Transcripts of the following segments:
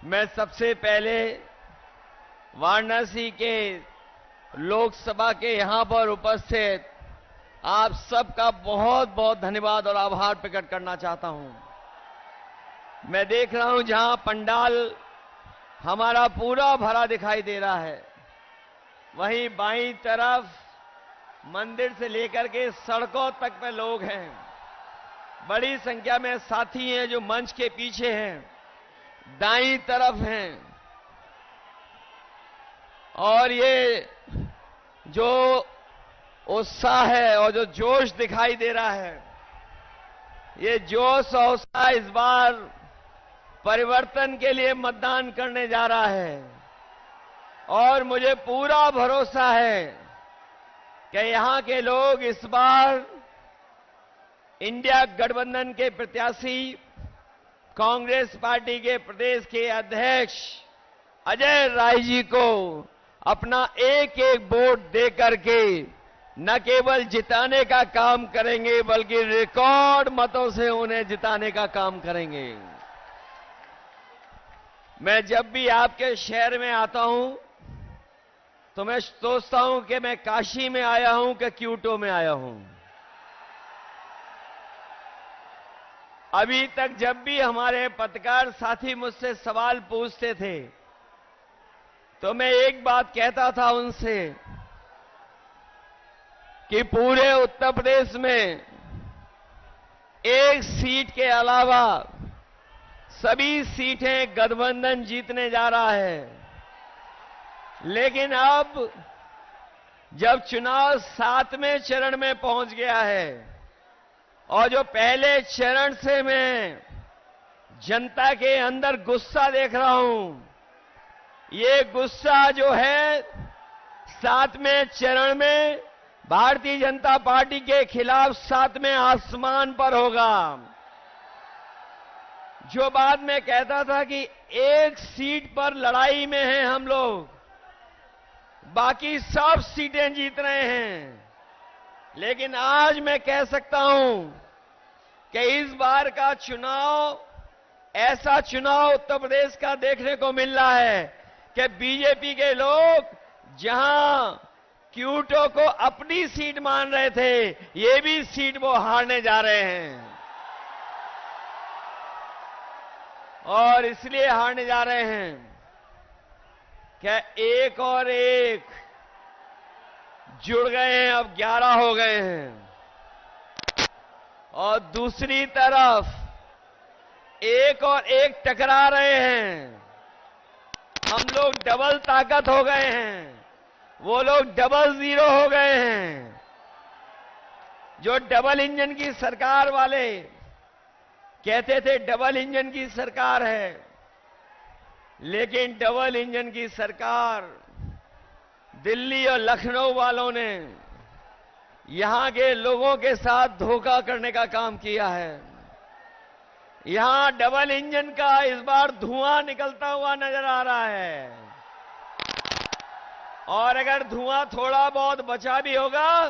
मैं सबसे पहले वाराणसी के लोकसभा के यहां पर उपस्थित आप सबका बहुत बहुत धन्यवाद और आभार प्रकट करना चाहता हूं। मैं देख रहा हूं जहां पंडाल हमारा पूरा भरा दिखाई दे रहा है, वहीं बाईं तरफ मंदिर से लेकर के सड़कों तक पे लोग हैं। बड़ी संख्या में साथी हैं जो मंच के पीछे हैं, दाईं तरफ हैं। और ये जो उत्साह है और जो जोश दिखाई दे रहा है, ये जोश और उत्साह इस बार परिवर्तन के लिए मतदान करने जा रहा है। और मुझे पूरा भरोसा है कि यहां के लोग इस बार इंडिया गठबंधन के प्रत्याशी कांग्रेस पार्टी के प्रदेश के अध्यक्ष अजय राय जी को अपना एक एक वोट दे करके न केवल जिताने का काम करेंगे बल्कि रिकॉर्ड मतों से उन्हें जिताने का काम करेंगे। मैं जब भी आपके शहर में आता हूं तो मैं सोचता हूं कि मैं काशी में आया हूं कि क्यूटो में आया हूं। अभी तक जब भी हमारे पत्रकार साथी मुझसे सवाल पूछते थे तो मैं एक बात कहता था उनसे कि पूरे उत्तर प्रदेश में एक सीट के अलावा सभी सीटें गठबंधन जीतने जा रहा है। लेकिन अब जब चुनाव 7वें चरण में पहुंच गया है और जो पहले चरण से मैं जनता के अंदर गुस्सा देख रहा हूं, ये गुस्सा जो है 7वें चरण में भारतीय जनता पार्टी के खिलाफ 7वें आसमान पर होगा। जो बात मैं कहता था कि एक सीट पर लड़ाई में हैं हम लोग, बाकी सब सीटें जीत रहे हैं, लेकिन आज मैं कह सकता हूं कि इस बार का चुनाव ऐसा चुनाव उत्तर प्रदेश का देखने को मिल रहा है कि बीजेपी के लोग जहां क्यूटो को अपनी सीट मान रहे थे, ये भी सीट वो हारने जा रहे हैं। और इसलिए हारने जा रहे हैं कि एक और एक जुड़ गए हैं, अब 11 हो गए हैं। और दूसरी तरफ एक और एक टकरा रहे हैं। हम लोग डबल ताकत हो गए हैं, वो लोग डबल जीरो हो गए हैं। जो डबल इंजन की सरकार वाले कहते थे डबल इंजन की सरकार है, लेकिन डबल इंजन की सरकार दिल्ली और लखनऊ वालों ने यहां के लोगों के साथ धोखा करने का काम किया है। यहां डबल इंजन का इस बार धुआं निकलता हुआ नजर आ रहा है। और अगर धुआं थोड़ा बहुत बचा भी होगा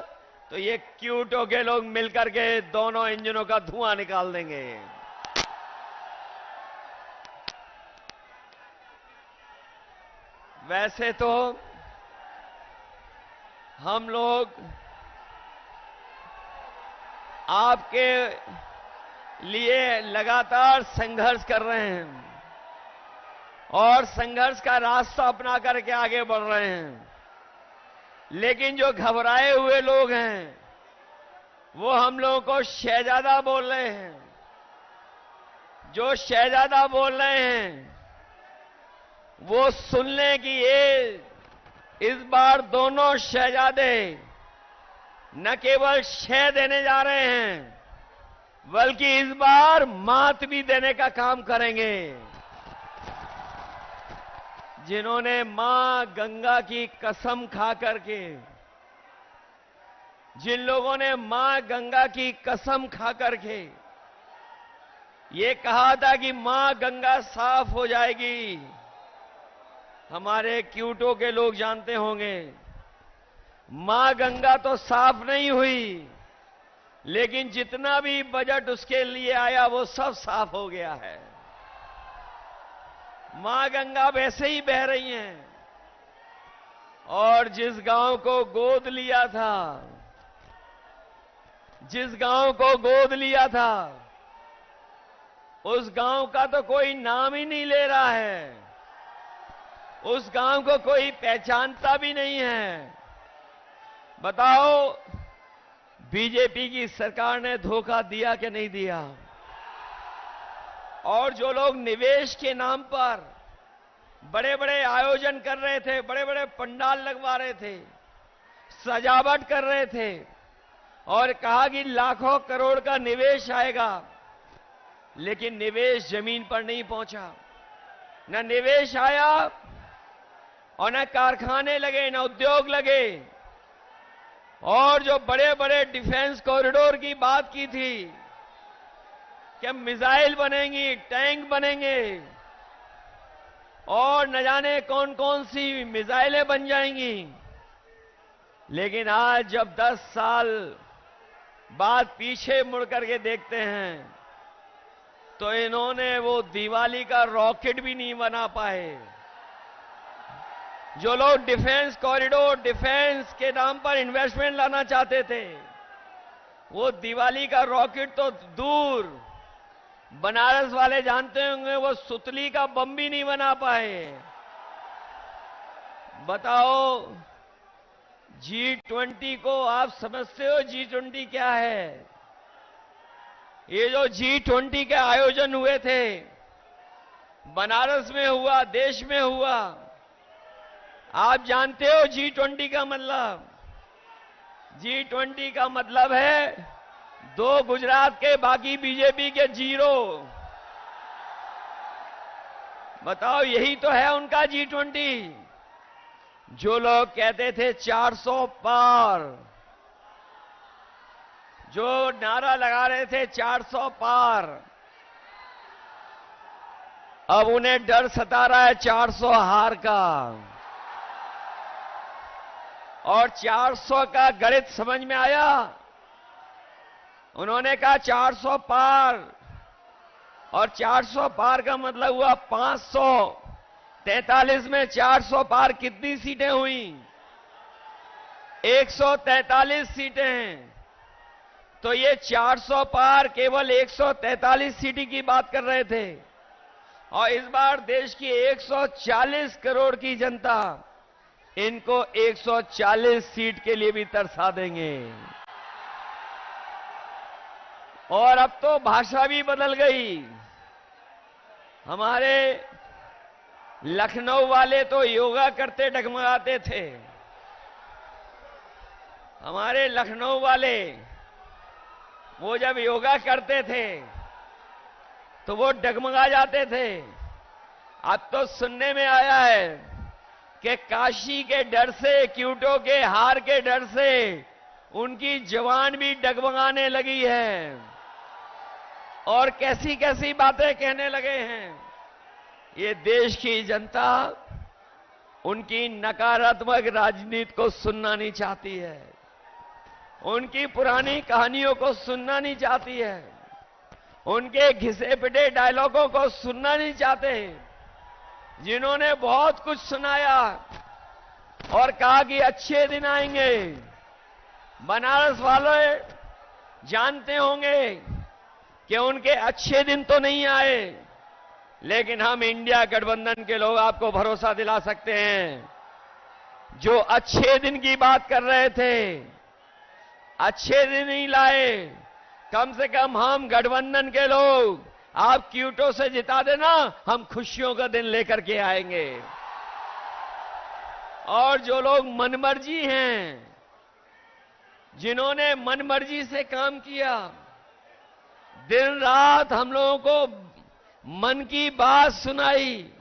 तो ये क्यूटो के लोग मिलकर के दोनों इंजनों का धुआं निकाल देंगे। वैसे तो हम लोग आपके लिए लगातार संघर्ष कर रहे हैं और संघर्ष का रास्ता अपना करके आगे बढ़ रहे हैं। लेकिन जो घबराए हुए लोग हैं वो हम लोगों को शहजादा बोल रहे हैं। जो शहजादा बोल रहे हैं वो सुन लें कि ये इस बार दोनों शहजादे न केवल शह देने जा रहे हैं बल्कि इस बार मात भी देने का काम करेंगे। जिन्होंने मां गंगा की कसम खा करके, जिन लोगों ने मां गंगा की कसम खा करके ये कहा था कि मां गंगा साफ हो जाएगी, हमारे क्यूटो के लोग जानते होंगे मां गंगा तो साफ नहीं हुई, लेकिन जितना भी बजट उसके लिए आया वो सब साफ हो गया है। मां गंगा वैसे ही बह रही हैं। और जिस गांव को गोद लिया था, जिस गांव को गोद लिया था, उस गांव का तो कोई नाम ही नहीं ले रहा है। उस गांव को कोई पहचानता भी नहीं है। बताओ, बीजेपी की सरकार ने धोखा दिया कि नहीं दिया? और जो लोग निवेश के नाम पर बड़े बड़े आयोजन कर रहे थे, बड़े बड़े पंडाल लगवा रहे थे, सजावट कर रहे थे और कहा कि लाखों करोड़ का निवेश आएगा, लेकिन निवेश जमीन पर नहीं पहुंचा। न निवेश आया और न कारखाने लगे, न उद्योग लगे। और जो बड़े बड़े डिफेंस कॉरिडोर की बात की थी कि मिसाइल बनेंगी, टैंक बनेंगे और न जाने कौन कौन सी मिसाइलें बन जाएंगी, लेकिन आज जब 10 साल बाद पीछे मुड़ करके देखते हैं तो इन्होंने वो दिवाली का रॉकेट भी नहीं बना पाए। जो लोग डिफेंस कॉरिडोर, डिफेंस के नाम पर इन्वेस्टमेंट लाना चाहते थे, वो दिवाली का रॉकेट तो दूर, बनारस वाले जानते होंगे, वो सुतली का बम भी नहीं बना पाए। बताओ, G20 को आप समझते हो G20 क्या है? ये जो G20 के आयोजन हुए थे, बनारस में हुआ, देश में हुआ, आप जानते हो G20 का मतलब? G20 का मतलब है 2 गुजरात के, बाकी बीजेपी के 0। बताओ, यही तो है उनका G20। जो लोग कहते थे 400 पार, जो नारा लगा रहे थे 400 पार, अब उन्हें डर सता रहा है 400 हार का। और 400 का गणित समझ में आया। उन्होंने कहा 400 पार, और 400 पार का मतलब हुआ 543 में 400 पार कितनी सीटें हुई? 143 सीटें हैं। तो ये 400 पार केवल 143 सीटें की बात कर रहे थे। और इस बार देश की 140 करोड़ की जनता इनको 140 सीट के लिए भी तरसा देंगे। और अब तो भाषा भी बदल गई। हमारे लखनऊ वाले तो योगा करते डगमगाते थे। हमारे लखनऊ वाले वो जब योगा करते थे तो वो डगमगा जाते थे। अब तो सुनने में आया है कि काशी के डर से, क्यूटो के हार के डर से उनकी जवान भी डगमगाने लगी है और कैसी कैसी बातें कहने लगे हैं। ये देश की जनता उनकी नकारात्मक राजनीति को सुनना नहीं चाहती है, उनकी पुरानी कहानियों को सुनना नहीं चाहती है, उनके घिसे पिटे डायलॉगों को सुनना नहीं चाहते, जिन्होंने बहुत कुछ सुनाया और कहा कि अच्छे दिन आएंगे। बनारस वाले जानते होंगे कि उनके अच्छे दिन तो नहीं आए, लेकिन हम इंडिया गठबंधन के लोग आपको भरोसा दिला सकते हैं, जो अच्छे दिन की बात कर रहे थे, अच्छे दिन नहीं लाए। कम से कम हम गठबंधन के लोग, आप क्यूटो से जिता देना, हम खुशियों का दिन लेकर के आएंगे। और जो लोग मनमर्जी हैं, जिन्होंने मनमर्जी से काम किया, दिन रात हम लोगों को मन की बात सुनाई।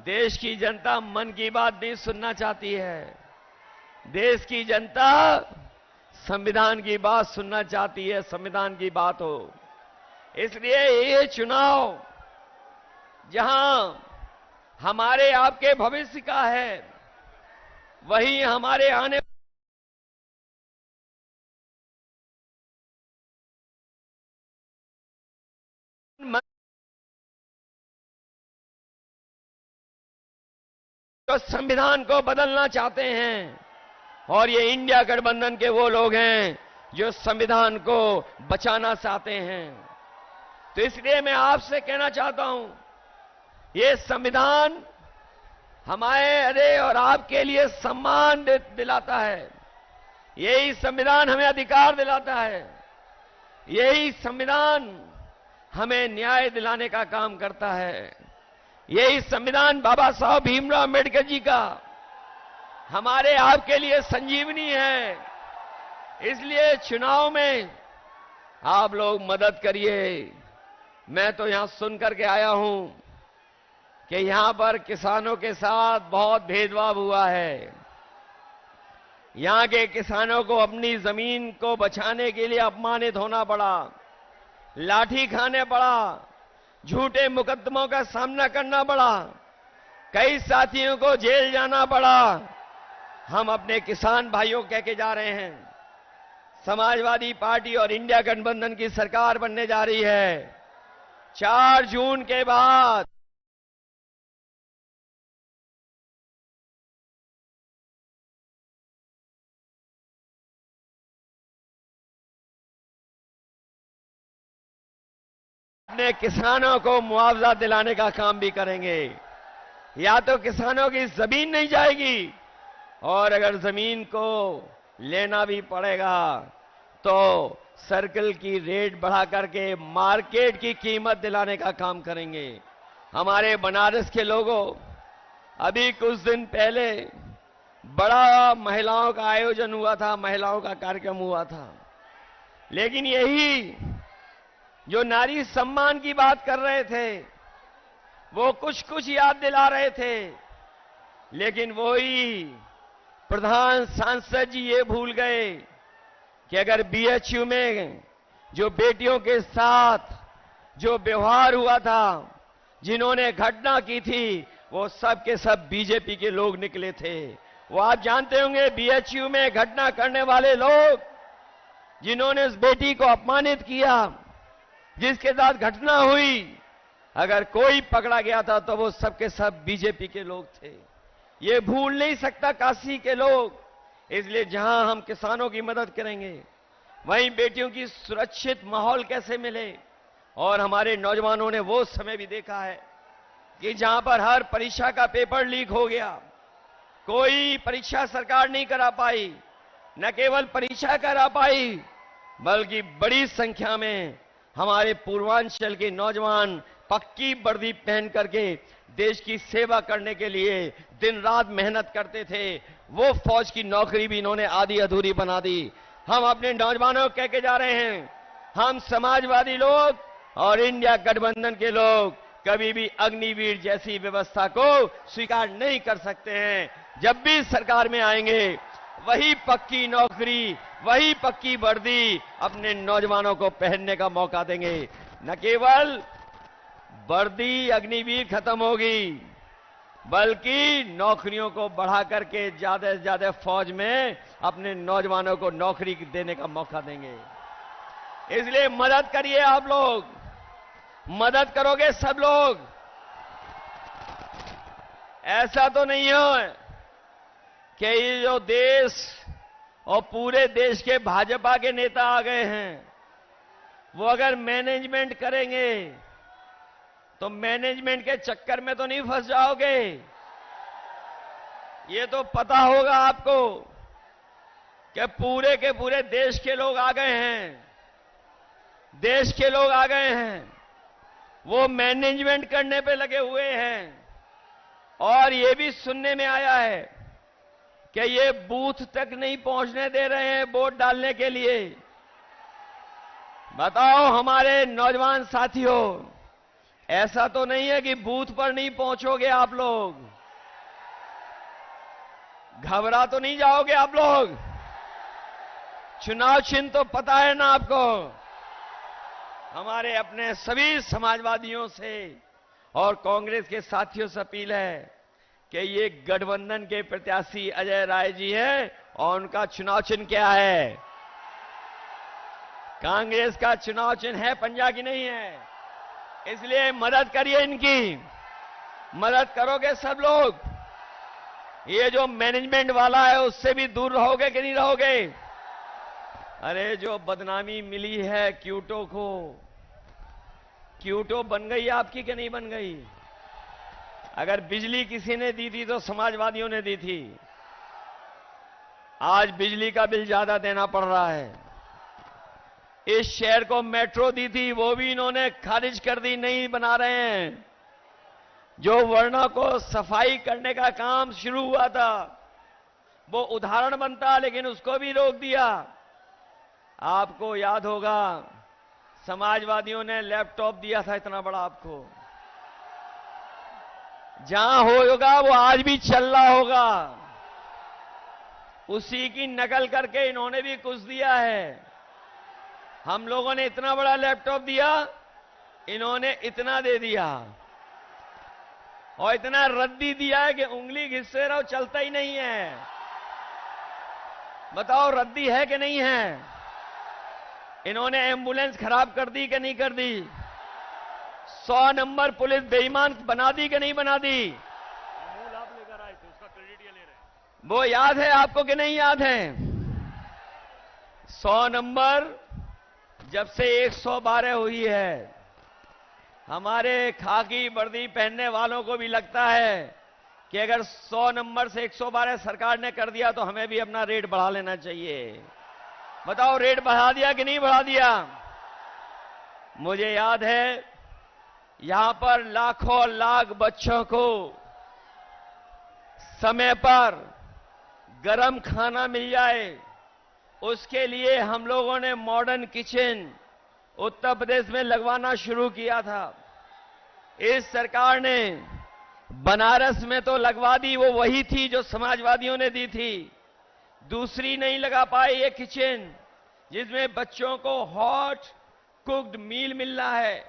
देश की जनता मन की बात नहीं सुनना चाहती है। देश की जनता संविधान की बात सुनना चाहती है, संविधान की बात हो। इसलिए ये चुनाव जहां हमारे आपके भविष्य का है, वहीं हमारे आने जो संविधान को बदलना चाहते हैं, और ये इंडिया गठबंधन के वो लोग हैं जो संविधान को बचाना चाहते हैं। तो इसलिए मैं आपसे कहना चाहता हूं, ये संविधान हमारे और आपके लिए सम्मान दिलाता है। यही संविधान हमें अधिकार दिलाता है। यही संविधान हमें न्याय दिलाने का काम करता है। यही संविधान बाबा साहब भीमराव अम्बेडकर जी का हमारे आपके लिए संजीवनी है। इसलिए चुनाव में आप लोग मदद करिए। मैं तो यहां सुनकर के आया हूं कि यहां पर किसानों के साथ बहुत भेदभाव हुआ है। यहां के किसानों को अपनी जमीन को बचाने के लिए अपमानित होना पड़ा, लाठी खाने पड़ा, झूठे मुकदमों का सामना करना पड़ा, कई साथियों को जेल जाना पड़ा। हम अपने किसान भाइयों को कह के जा रहे हैं, समाजवादी पार्टी और इंडिया गठबंधन की सरकार बनने जा रही है। 4 जून के बाद अपने किसानों को मुआवजा दिलाने का काम भी करेंगे। या तो किसानों की जमीन नहीं जाएगी, और अगर जमीन को लेना भी पड़ेगा तो सर्कल की रेट बढ़ा करके मार्केट की कीमत दिलाने का काम करेंगे। हमारे बनारस के लोगों, अभी कुछ दिन पहले बड़ा महिलाओं का आयोजन हुआ था, महिलाओं का कार्यक्रम हुआ था, लेकिन यही जो नारी सम्मान की बात कर रहे थे वो कुछ कुछ याद दिला रहे थे, लेकिन वही प्रधान सांसद जी ये भूल गए कि अगर बीएचयू में जो बेटियों के साथ जो व्यवहार हुआ था, जिन्होंने घटना की थी, वो सब के सब बीजेपी के लोग निकले थे। वो आप जानते होंगे, बीएचयू में घटना करने वाले लोग, जिन्होंने उस बेटी को अपमानित किया, जिसके साथ घटना हुई, अगर कोई पकड़ा गया था तो वो सब के सब बीजेपी के लोग थे। ये भूल नहीं सकता काशी के लोग। इसलिए जहां हम किसानों की मदद करेंगे, वहीं बेटियों की सुरक्षित माहौल कैसे मिले। और हमारे नौजवानों ने वो समय भी देखा है कि जहां पर हर परीक्षा का पेपर लीक हो गया, कोई परीक्षा सरकार नहीं करा पाई, न केवल परीक्षा करा पाई बल्कि बड़ी संख्या में हमारे पूर्वांचल के नौजवान पक्की वर्दी पहन करके देश की सेवा करने के लिए दिन रात मेहनत करते थे। वो फौज की नौकरी भी इन्होंने आधी अधूरी बना दी। हम अपने नौजवानों को कह के जा रहे हैं, हम समाजवादी लोग और इंडिया गठबंधन के लोग कभी भी अग्निवीर जैसी व्यवस्था को स्वीकार नहीं कर सकते हैं। जब भी सरकार में आएंगे, वही पक्की नौकरी, वही पक्की वर्दी अपने नौजवानों को पहनने का मौका देंगे। न केवल वर्दी अग्निवीर खत्म होगी, बल्कि नौकरियों को बढ़ा करके ज्यादा से ज्यादा फौज में अपने नौजवानों को नौकरी देने का मौका देंगे। इसलिए मदद करिए आप लोग, मदद करोगे सब लोग। ऐसा तो नहीं है कि ये जो देश और पूरे देश के भाजपा के नेता आ गए हैं, वो अगर मैनेजमेंट करेंगे तो मैनेजमेंट के चक्कर में तो नहीं फंस जाओगे। ये तो पता होगा आपको कि पूरे के पूरे देश के लोग आ गए हैं, देश के लोग आ गए हैं, वो मैनेजमेंट करने पे लगे हुए हैं। और ये भी सुनने में आया है कि ये बूथ तक नहीं पहुंचने दे रहे हैं वोट डालने के लिए। बताओ हमारे नौजवान साथियों, ऐसा तो नहीं है कि बूथ पर नहीं पहुंचोगे आप लोग? घबरा तो नहीं जाओगे आप लोग? चुनाव चिन्ह तो पता है ना आपको? हमारे अपने सभी समाजवादियों से और कांग्रेस के साथियों से अपील है कि ये गठबंधन के प्रत्याशी अजय राय जी हैं और उनका चुनाव चिन्ह क्या है? कांग्रेस का चुनाव चिन्ह है पंजा की नहीं है। इसलिए मदद करिए, इनकी मदद करोगे सब लोग। ये जो मैनेजमेंट वाला है उससे भी दूर रहोगे कि नहीं रहोगे? अरे जो बदनामी मिली है क्यूटो को, क्यूटो बन गई आपकी कि नहीं बन गई? अगर बिजली किसी ने दी थी तो समाजवादियों ने दी थी। आज बिजली का बिल ज्यादा देना पड़ रहा है। इस शहर को मेट्रो दी थी, वो भी इन्होंने खारिज कर दी, नहीं बना रहे हैं। जो वर्णा को सफाई करने का काम शुरू हुआ था वो उदाहरण बनता, लेकिन उसको भी रोक दिया। आपको याद होगा समाजवादियों ने लैपटॉप दिया था इतना बड़ा आपको, जहां होगा वो आज भी चल रहा होगा। उसी की नकल करके इन्होंने भी कुछ दिया है। हम लोगों ने इतना बड़ा लैपटॉप दिया, इन्होंने इतना दे दिया और इतना रद्दी दिया है कि उंगली घिससे रहो चलता ही नहीं है। बताओ रद्दी है कि नहीं है? इन्होंने एम्बुलेंस खराब कर दी कि नहीं कर दी? 100 नंबर पुलिस बेईमान बना दी कि नहीं बना दी? अमूल आप लेकर आए थे, उसका क्रेडिट ये ले रहे हैं। वो याद है आपको कि नहीं याद है? 100 नंबर जब से 112 हुई है, हमारे खाकी वर्दी पहनने वालों को भी लगता है कि अगर 100 नंबर से 112 सरकार ने कर दिया तो हमें भी अपना रेट बढ़ा लेना चाहिए। बताओ रेट बढ़ा दिया कि नहीं बढ़ा दिया? मुझे याद है यहां पर लाखों लाख बच्चों को समय पर गरम खाना मिल जाए, उसके लिए हम लोगों ने मॉडर्न किचन उत्तर प्रदेश में लगवाना शुरू किया था। इस सरकार ने बनारस में तो लगवा दी, वो वही थी जो समाजवादियों ने दी थी। दूसरी नहीं लगा पाए ये किचन, जिसमें बच्चों को हॉट कुक्ड मील मिल रहा है।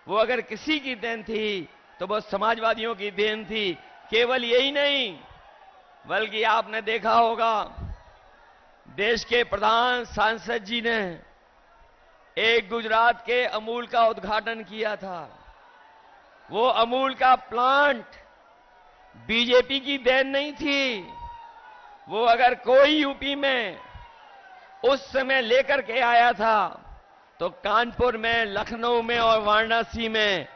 वो अगर किसी की देन थी तो वो समाजवादियों की देन थी। केवल यही नहीं, बल्कि आपने देखा होगा देश के प्रधान सांसद जी ने एक गुजरात के अमूल का उद्घाटन किया था। वो अमूल का प्लांट बीजेपी की देन नहीं थी। वो अगर कोई यूपी में उस समय लेकर के आया था तो कानपुर में, लखनऊ में और वाराणसी में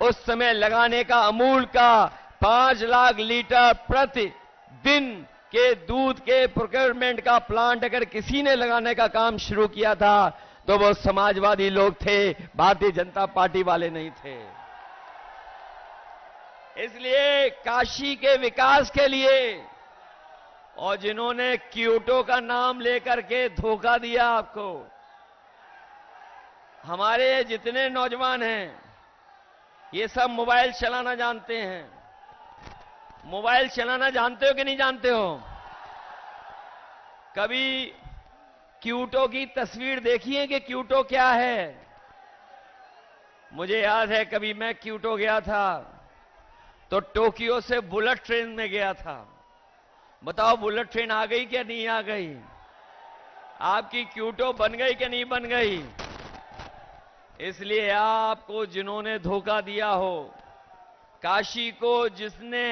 उस समय लगाने का अमूल का 5 लाख लीटर प्रतिदिन के दूध के प्रोक्योरमेंट का प्लांट अगर किसी ने लगाने का काम शुरू किया था तो वो समाजवादी लोग थे, भारतीय जनता पार्टी वाले नहीं थे। इसलिए काशी के विकास के लिए और जिन्होंने क्योटो का नाम लेकर के धोखा दिया आपको, हमारे जितने नौजवान हैं ये सब मोबाइल चलाना जानते हैं। मोबाइल चलाना जानते हो कि नहीं जानते हो? कभी क्यूटो की तस्वीर देखी है कि क्यूटो क्या है? मुझे याद है कभी मैं क्यूटो गया था तो टोक्यो से बुलेट ट्रेन में गया था। बताओ बुलेट ट्रेन आ गई क्या नहीं आ गई? आपकी क्यूटो बन गई कि नहीं बन गई? इसलिए आपको जिन्होंने धोखा दिया हो, काशी को जिसने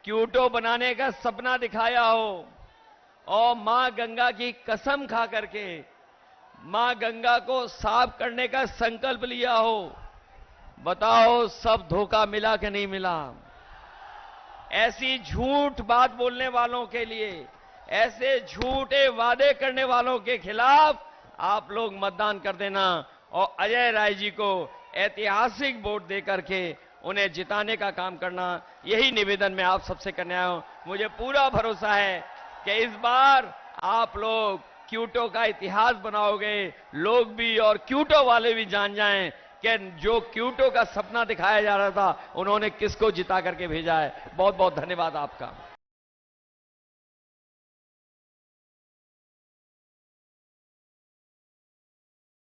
क्यूटो बनाने का सपना दिखाया हो और मां गंगा की कसम खा करके मां गंगा को साफ करने का संकल्प लिया हो, बताओ सब धोखा मिला कि नहीं मिला? ऐसी झूठ बात बोलने वालों के लिए, ऐसे झूठे वादे करने वालों के खिलाफ आप लोग मतदान कर देना और अजय राय जी को ऐतिहासिक वोट देकर के उन्हें जिताने का काम करना। यही निवेदन मैं आप सबसे करने आया हूं। मुझे पूरा भरोसा है कि इस बार आप लोग क्यूटो का इतिहास बनाओगे, लोग भी और क्यूटो वाले भी जान जाएं कि जो क्यूटो का सपना दिखाया जा रहा था उन्होंने किसको जिता करके भेजा है। बहुत बहुत धन्यवाद आपका।